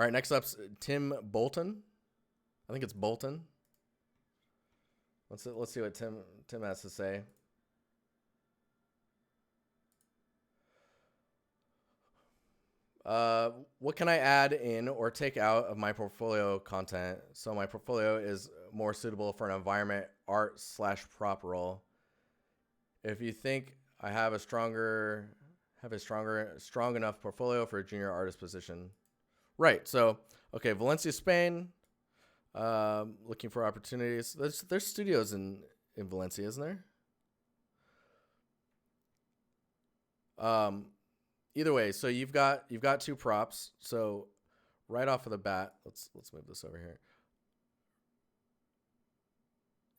All right, next up's Tim Boulton. I think it's Boulton. Let's see what Tim has to say. What can I add in or take out of my portfolio content so my portfolio is more suitable for an environment art / prop role? If you think I have a strong enough portfolio for a junior artist position, right? So okay, Valencia, Spain. Looking for opportunities. There's studios in Valencia, isn't there? Either way, so you've got 2 props. So right off of the bat, let's move this over here.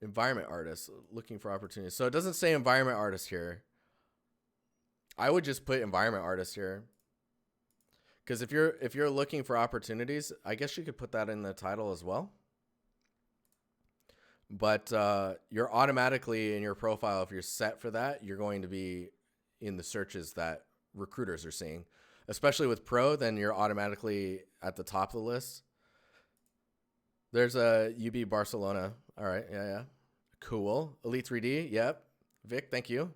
Environment artist, looking for opportunities. So it doesn't say environment artist here. I would just put environment artist here. Because if you're looking for opportunities, I guess you could put that in the title as well. But you're automatically in your profile, if you're set for that, you're going to be in the searches that recruiters are seeing. Especially with pro, then you're automatically at the top of the list. There's a UB Barcelona. All right, yeah. Cool. Elite 3D, yep. Vic, thank you.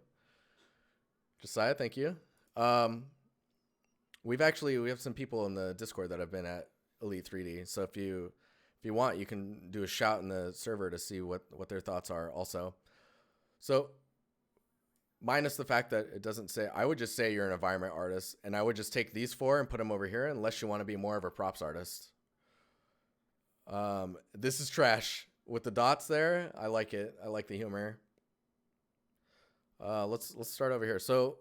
Josiah, thank you. We have some people in the Discord that have been at Elite 3D. So if you want, you can do a shout in the server to see what their thoughts are also. So minus the fact that it doesn't say, I would just say you're an environment artist, and I would just take these 4 and put them over here unless you want to be more of a props artist. This is trash with the dots there. I like it. I like the humor. Let's start over here. So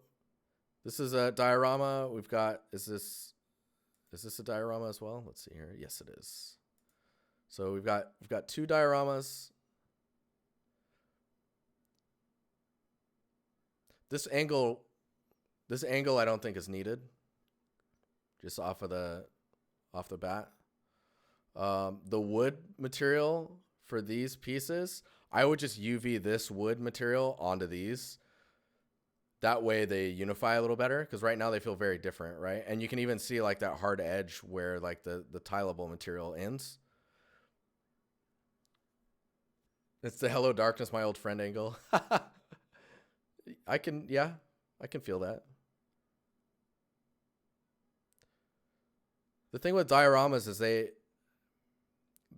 this is a diorama. We've got, is this a diorama as well? Let's see here. Yes, it is. So we've got 2 dioramas. This angle I don't think is needed. Just off the bat. The wood material for these pieces, I would just UV this wood material onto these. That way they unify a little better, because right now they feel very different, right? And you can even see like that hard edge where like the tileable material ends. It's the hello darkness, my old friend angle. I can feel that. The thing with dioramas is the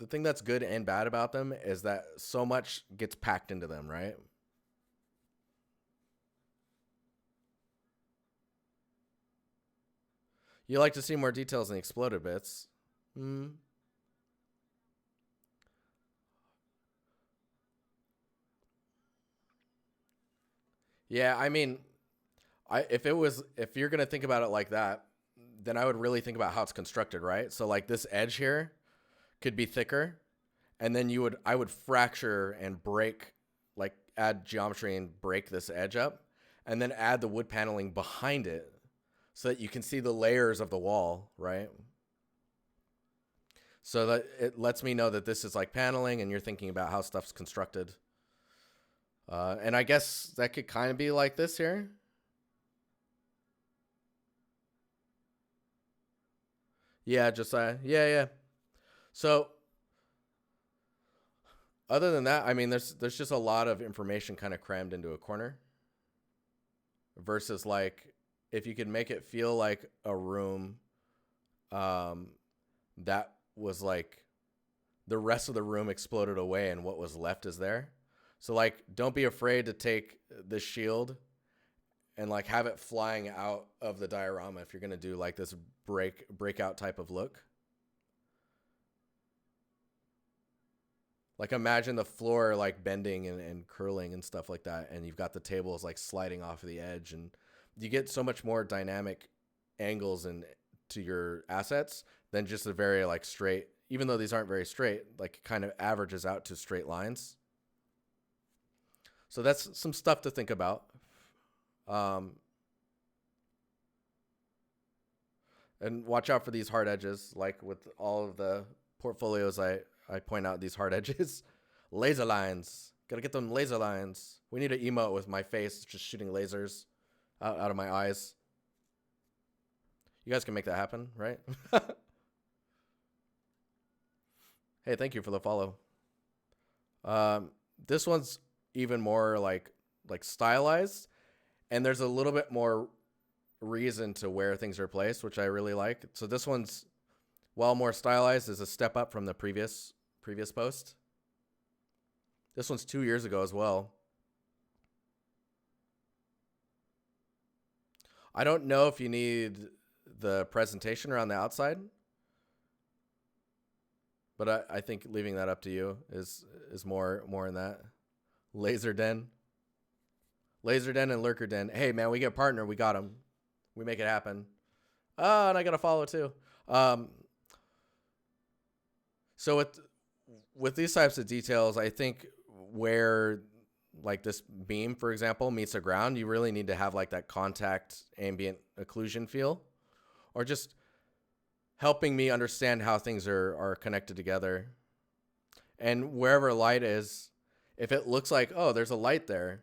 thing that's good and bad about them is that so much gets packed into them, right? You like to see more details in the exploded bits. Yeah, I mean, if you're gonna think about it like that, then I would really think about how it's constructed, right? So like this edge here could be thicker, and then I would fracture and break, like add geometry and break this edge up, and then add the wood paneling behind it so that you can see the layers of the wall, right? So that it lets me know that this is like paneling and you're thinking about how stuff's constructed. And I guess that could kind of be like this here. Yeah, Josiah. Yeah. So other than that, I mean, there's just a lot of information kind of crammed into a corner. Versus like, if you could make it feel like a room, that was like the rest of the room exploded away and what was left is there. So like, don't be afraid to take the shield and like have it flying out of the diorama if you're going to do like this breakout type of look. Like imagine the floor like bending and curling and stuff like that, and you've got the tables like sliding off of the edge, and you get so much more dynamic angles and to your assets than just a very like straight, even though these aren't very straight, like kind of averages out to straight lines. So that's some stuff to think about. And watch out for these hard edges, like with all of the portfolios I point out these hard edges. Laser lines. Gotta get them laser lines. We need an emote with my face just shooting lasers out of my eyes. You guys can make that happen, right? Hey, thank you for the follow. This one's even more like stylized, and there's a little bit more reason to where things are placed, which I really like. So this one's, while more stylized, is a step up from the previous post. This one's 2 years ago as well. I don't know if you need the presentation around the outside, but I think leaving that up to you is more in that. Laser Den and Lurker Den. Hey man, we get partner. We got them. We make it happen. Oh, and I got to follow too. So with these types of details, I think where like this beam, for example, meets the ground, you really need to have like that contact ambient occlusion feel, or just helping me understand how things are connected together. And wherever light is, if it looks like, oh, there's a light there,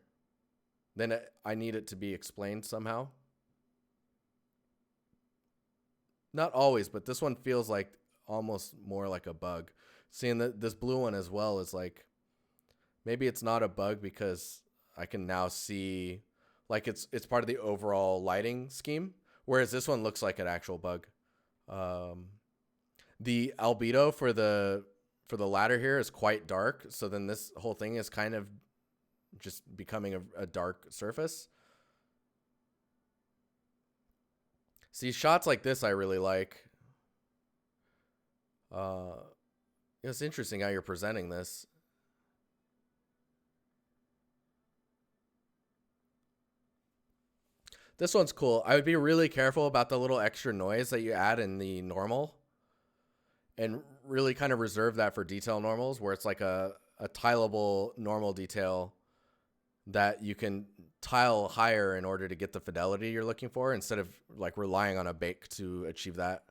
then I need it to be explained somehow. Not always, but this one feels like almost more like a bug. Seeing that this blue one as well is like, maybe it's not a bug because I can now see like it's part of the overall lighting scheme, whereas this one looks like an actual bug. The albedo for the ladder here is quite dark, so then this whole thing is kind of just becoming a dark surface. See, shots like this I really like. It's interesting how you're presenting this. This one's cool. I would be really careful about the little extra noise that you add in the normal, and really kind of reserve that for detail normals, where it's like a tileable normal detail that you can tile higher in order to get the fidelity you're looking for, instead of like relying on a bake to achieve that.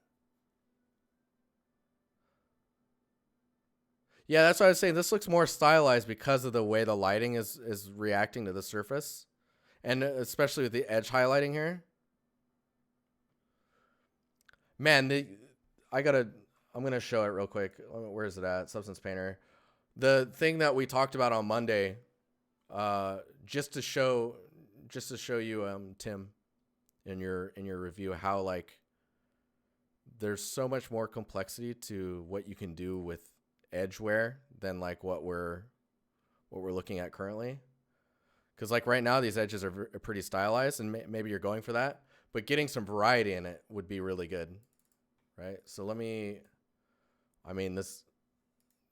Yeah, that's what I was saying. This looks more stylized because of the way the lighting is reacting to the surface, and especially with the edge highlighting here. Man, I'm gonna show it real quick. Where is it at? Substance Painter. The thing that we talked about on Monday, just to show you, Tim, in your review, how like there's so much more complexity to what you can do with edgeware than like what we're looking at currently. Because like right now these edges are pretty stylized, and maybe you're going for that, but getting some variety in it would be really good, right? So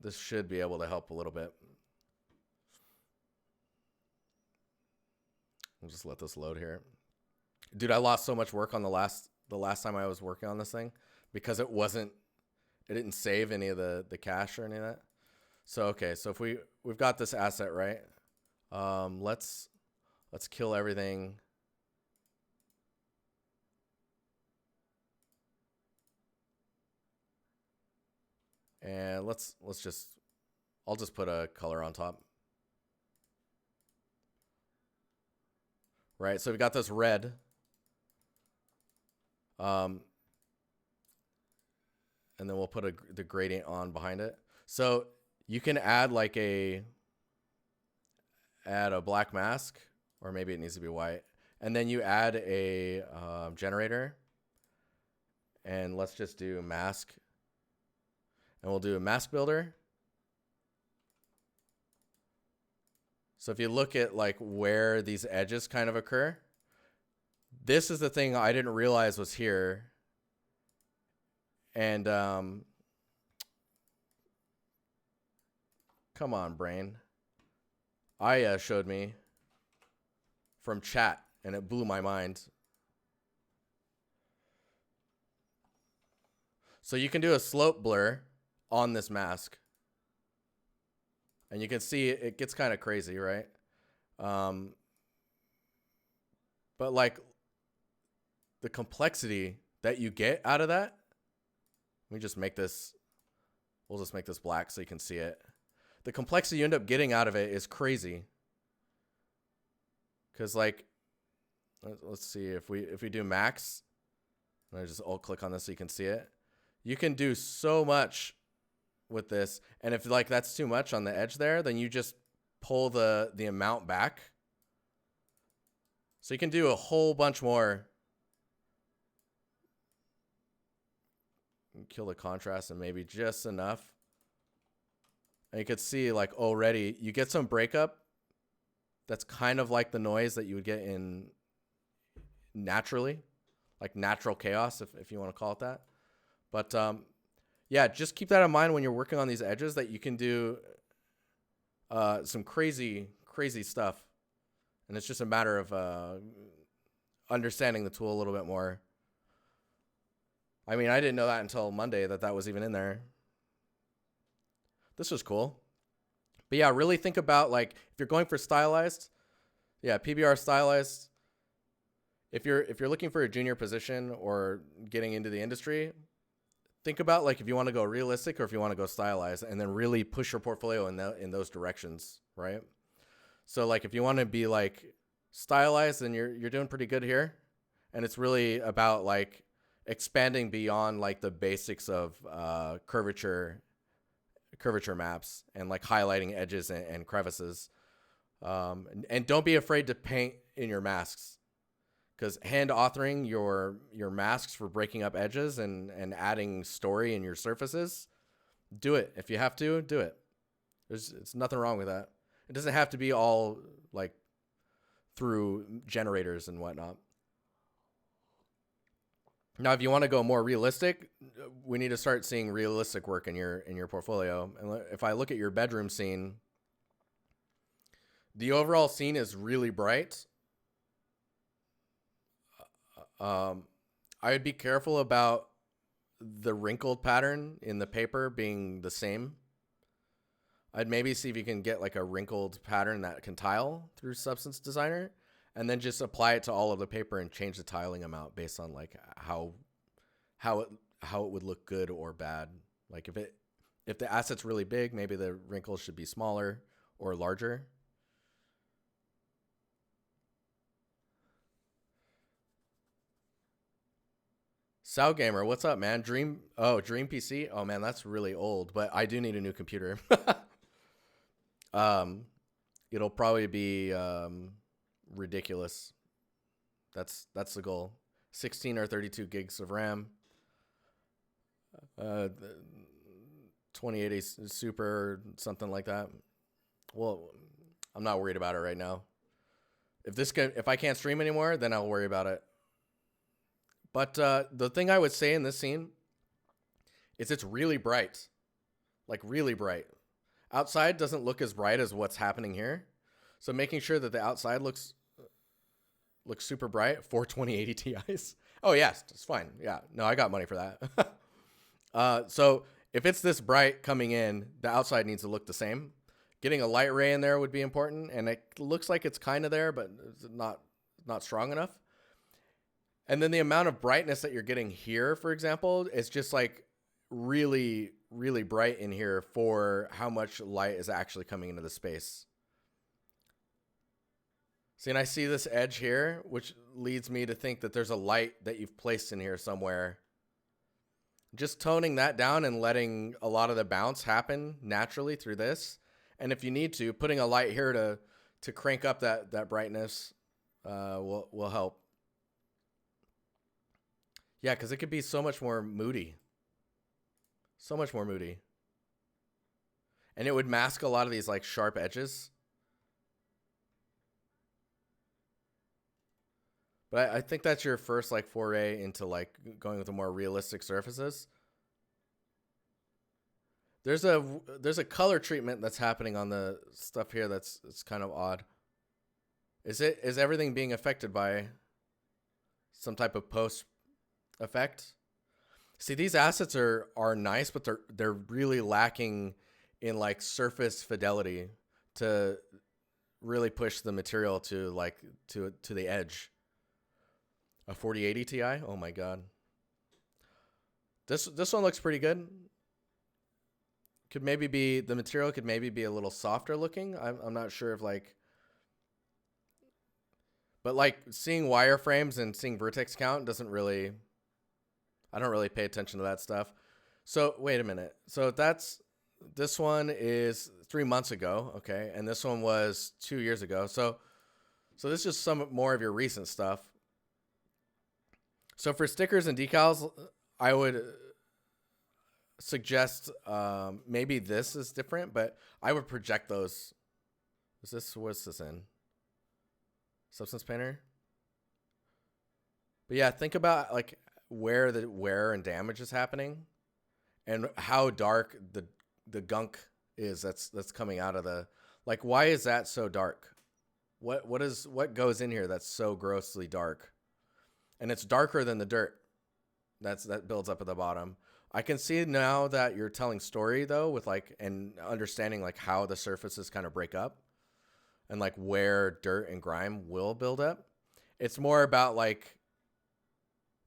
this should be able to help a little bit. We'll just let this load here. Dude, I lost so much work on the last time I was working on this thing because it didn't save any of the cache or any of that. So okay, so if we've got this asset, right? Let's kill everything. And I'll just put a color on top. Right, so we got this red. And then we'll put the gradient on behind it. So you can add like add a black mask, or maybe it needs to be white. And then you add a generator. And let's just do mask. And we'll do a mask builder. So if you look at like where these edges kind of occur, this is the thing I didn't realize was here. And come on, brain. Aya showed me from chat, and it blew my mind. So you can do a slope blur on this mask. And you can see it gets kind of crazy, right? But like the complexity that you get out of that, let me just make this, we'll just make this black so you can see it. The complexity you end up getting out of it is crazy. Because like, let's see, if we do max, and I just alt click on this so you can see it. You can do so much with this. And if like that's too much on the edge there, then you just pull the amount back. So you can do a whole bunch more. Kill the contrast and maybe just enough. And you could see like already you get some breakup. That's kind of like the noise that you would get in naturally, like natural chaos, if you want to call it that. But yeah, just keep that in mind when you're working on these edges, that you can do some crazy stuff. And it's just a matter of understanding the tool a little bit more. I mean, I didn't know that until Monday that was even in there. This was cool. But yeah, really think about, like, if you're going for stylized, yeah, PBR stylized. If you're looking for a junior position or getting into the industry, think about like if you want to go realistic or if you want to go stylized, and then really push your portfolio in those directions, right? So like if you want to be like stylized, then you're doing pretty good here, and it's really about like expanding beyond like the basics of curvature maps and like highlighting edges and crevices. And don't be afraid to paint in your masks, because hand authoring your masks for breaking up edges and adding story in your surfaces, do it. If you have to, do it. It's nothing wrong with that. It doesn't have to be all like through generators and whatnot. Now, if you want to go more realistic, we need to start seeing realistic work in your portfolio. And if I look at your bedroom scene, the overall scene is really bright. I would be careful about the wrinkled pattern in the paper being the same. I'd maybe see if you can get like a wrinkled pattern that can tile through Substance Designer, and then just apply it to all of the paper and change the tiling amount based on like how it would look good or bad. Like if the asset's really big, maybe the wrinkles should be smaller or larger. Sal Gamer, what's up, man? Dream PC. Oh man, that's really old, but I do need a new computer. It'll probably be ridiculous. That's the goal. 16 or 32 gigs of RAM. 2080 Super, something like that. Well, I'm not worried about it right now. If I can't stream anymore, then I'll worry about it. But the thing I would say in this scene is it's really bright. Like really bright. Outside doesn't look as bright as what's happening here. So making sure that the outside looks super bright for 2080 Ti's. Oh, yes, it's fine. Yeah, no, I got money for that. So if it's this bright coming in, the outside needs to look the same. Getting a light ray in there would be important, and it looks like it's kind of there, but it's not strong enough. And then the amount of brightness that you're getting here, for example, is just like really, really bright in here for how much light is actually coming into the space. See, and I see this edge here, which leads me to think that there's a light that you've placed in here somewhere. Just toning that down and letting a lot of the bounce happen naturally through this. And if you need to, putting a light here to crank up that brightness will help. Yeah, because it could be so much more moody. So much more moody. And it would mask a lot of these like sharp edges. But I think that's your first like foray into like going with the more realistic surfaces. There's a color treatment that's happening on the stuff here it's kind of odd. Is everything being affected by some type of post effect? See, these assets are nice, but they're really lacking in like surface fidelity to really push the material to like to the edge. A 4080 Ti? Oh my god. This one looks pretty good. The material could maybe be a little softer looking. I'm not sure if like, but like seeing wireframes and seeing vertex count I don't really pay attention to that stuff. So wait a minute. So that's this one is 3 months ago, okay, and this one was 2 years ago. So this is some more of your recent stuff. So for stickers and decals, I would suggest maybe this is different, but I would project those. What's this in? Substance Painter? But yeah, think about like where the wear and damage is happening and how dark the gunk is that's coming out of the, like, why is that so dark? What goes in here that's so grossly dark? And it's darker than the dirt that builds up at the bottom. I can see now that you're telling story though, with like, and understanding like how the surfaces kind of break up and like where dirt and grime will build up. It's more about like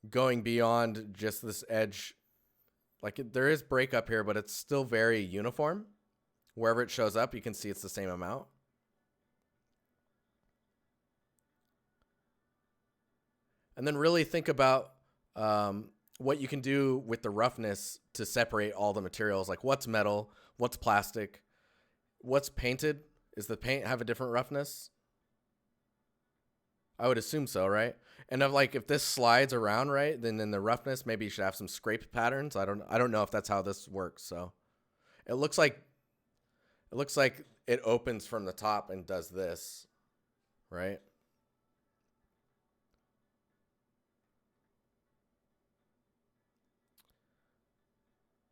going beyond just this edge. Like there is breakup here, but it's still very uniform. Wherever it shows up, you can see it's the same amount. And then really think about what you can do with the roughness to separate all the materials. Like what's metal, what's plastic, what's painted. Does the paint have a different roughness? I would assume so, right? And if this slides around, right, then in the roughness, maybe you should have some scrape patterns. I don't know if that's how this works. So it looks like it opens from the top and does this, right?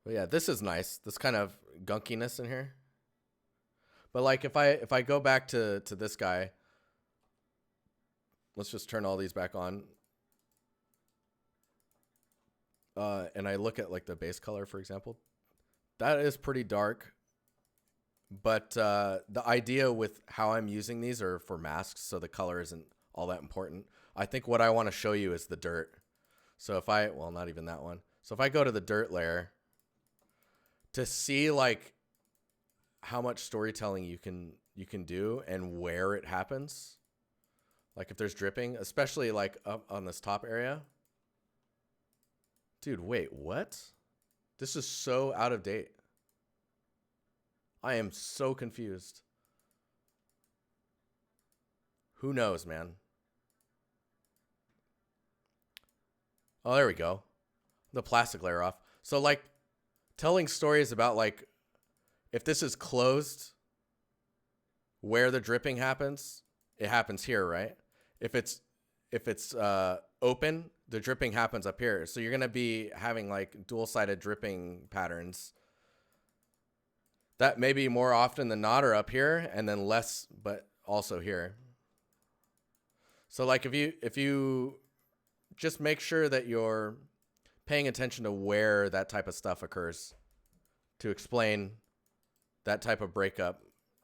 But yeah, this is nice. This kind of gunkiness in here. But like if I go back to this guy, let's just turn all these back on. And I look at like the base color, for example. That is pretty dark. But the idea with how I'm using these are for masks, so the color isn't all that important. I think what I want to show you is the dirt. So well, not even that one. So if I go to the dirt layer, to see like how much storytelling you can do and where it happens. Like if there's dripping, especially like up on this top area. Dude, wait, what? This is so out of date. I am so confused. Who knows, man? Oh, there we go. The plastic layer off. So like telling stories about like if this is closed, where the dripping happens, it happens here, right? If it's open, the dripping happens up here. So you're gonna be having like dual-sided dripping patterns that maybe more often than not are up here, and then less, but also here. So like if you just make sure that you're paying attention to where that type of stuff occurs to explain that type of breakup,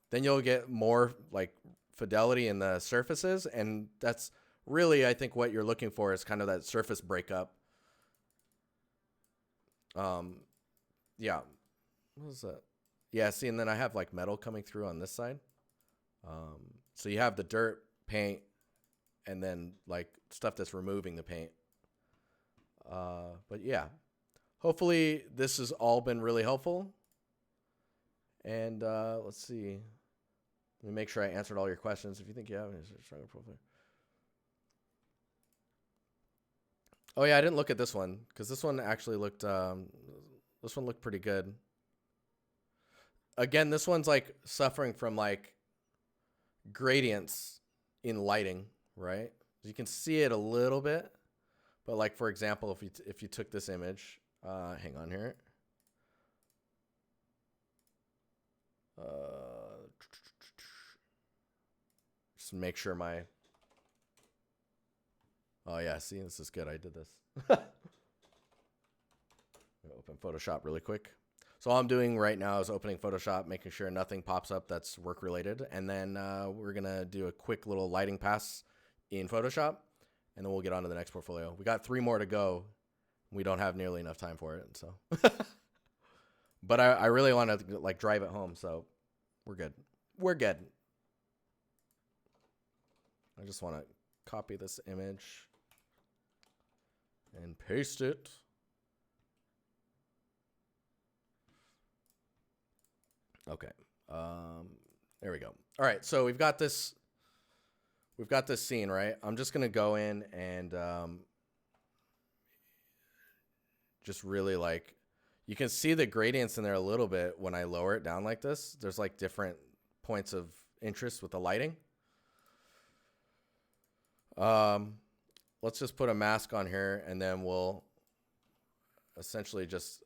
then you'll get more like fidelity in the surfaces. And that's really, I think, what you're looking for is kind of that surface breakup. Yeah. What was that? Yeah, see, and then I have like metal coming through on this side. So you have the dirt, paint, and then like stuff that's removing the paint. But yeah, hopefully this has all been really helpful. And let's see. Let me make sure I answered all your questions. If you think you have any stronger profile. Oh yeah, I didn't look at this one because this one actually looked. This one looked pretty good. Again, this one's like suffering from like gradients in lighting, right? You can see it a little bit, but like for example, if you took this image, hang on here. Just make sure my. Oh yeah, see, this is good. I did this. Open Photoshop really quick. So all I'm doing right now is opening Photoshop, making sure nothing pops up that's work related. And then we're going to do a quick little lighting pass in Photoshop, and then we'll get on to the next portfolio. We got 3 more to go. We don't have nearly enough time for it. So, but I really want to like drive it home. So we're good. We're good. I just want to copy this image and paste it. Okay. There we go. All right. So we've got this scene, right? I'm just going to go in and just really like, you can see the gradients in there a little bit when I lower it down like this. There's like different points of interest with the lighting. Let's just put a mask on here and then we'll essentially just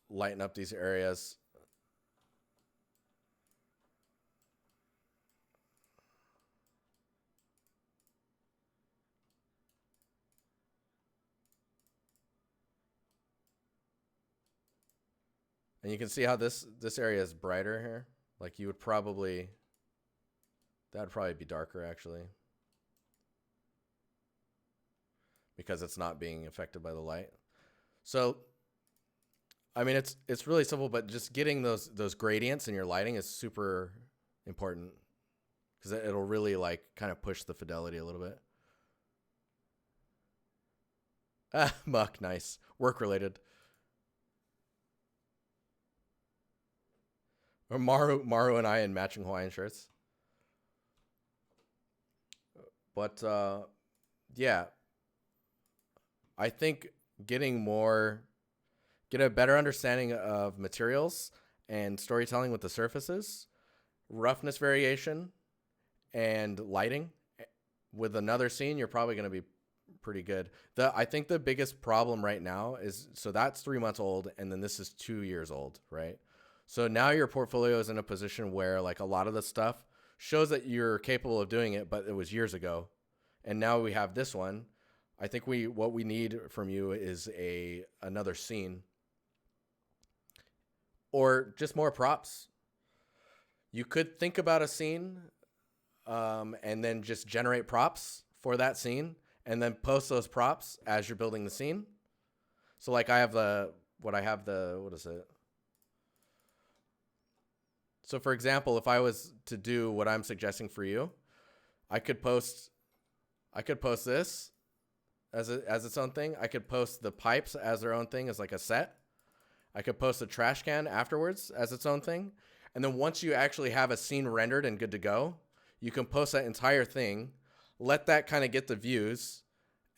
lighten up these areas. And you can see how this area is brighter here. Like you would probably, that'd probably be darker actually, because it's not being affected by the light. So, I mean, it's really simple, but just getting those gradients in your lighting is super important because it'll really like kind of push the fidelity a little bit. Ah, Muck, nice. Work related. Or Maru and I in matching Hawaiian shirts. But yeah, I think get a better understanding of materials and storytelling with the surfaces, roughness variation, and lighting. With another scene, you're probably going to be pretty good. I think the biggest problem right now is, so that's 3 months old, and then this is 2 years old, right? So now your portfolio is in a position where like a lot of the stuff shows that you're capable of doing it, but it was years ago. And now we have this one. I think what we need from you is another scene or just more props. You could think about a scene and then just generate props for that scene and then post those props as you're building the scene. So like what is it? So for example, if I was to do what I'm suggesting for you, I could post this as its own thing. I could post the pipes as their own thing, as like a set. I could post a trash can afterwards as its own thing. And then once you actually have a scene rendered and good to go, you can post that entire thing, let that kind of get the views,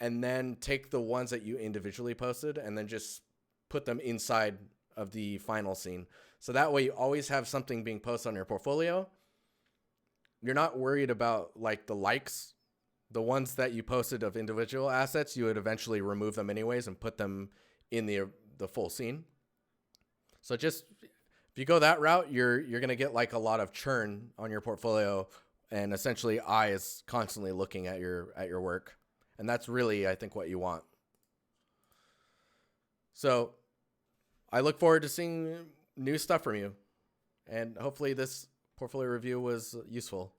and then take the ones that you individually posted and then just put them inside of the final scene. So that way you always have something being posted on your portfolio. You're not worried about like the likes. The ones that you posted of individual assets, you would eventually remove them anyways and put them in the full scene. So just if you go that route, you're going to get like a lot of churn on your portfolio, and essentially eyes constantly looking at your work. And that's really, I think, what you want. So I look forward to seeing new stuff from you, and hopefully this portfolio review was useful.